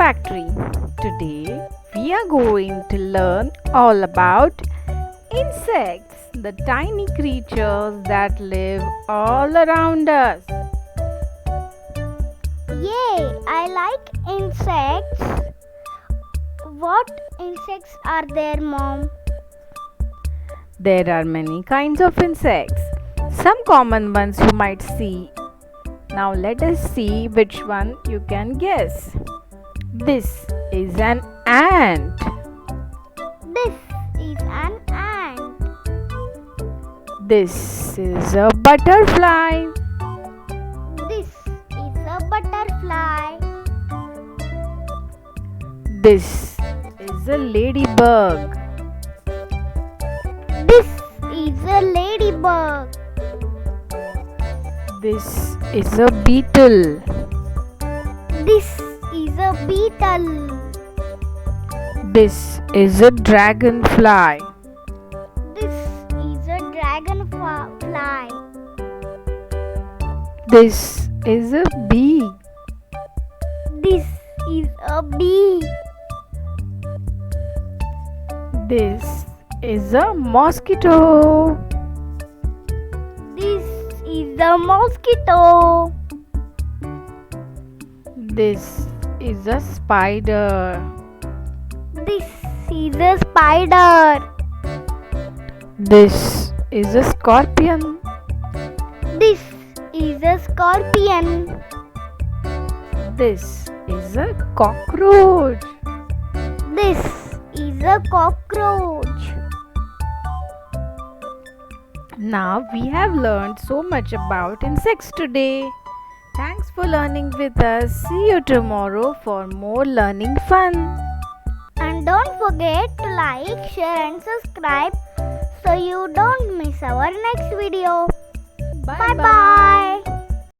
factory. Today we are going to learn all about insects, the tiny creatures that live all around us. Yay! I like insects. What insects are there, Mom? There are many kinds of insects. Some common ones you might see. Now let us see which one you can guess. This is an ant. This is an ant. This is a butterfly. This is a butterfly. This is a ladybug. This is a ladybug. This is a beetle. This is a beetle. This is a dragonfly. This is a dragonfly. This is a bee. This is a bee. This is a mosquito. This is a mosquito. This is a spider. This is a spider. This is a scorpion. This is a scorpion. This is a cockroach. This is a cockroach. Now we have learned so much about insects today. Thanks for learning with us. See you tomorrow for more learning fun. And don't forget to like, share and subscribe so you don't miss our next video. Bye bye.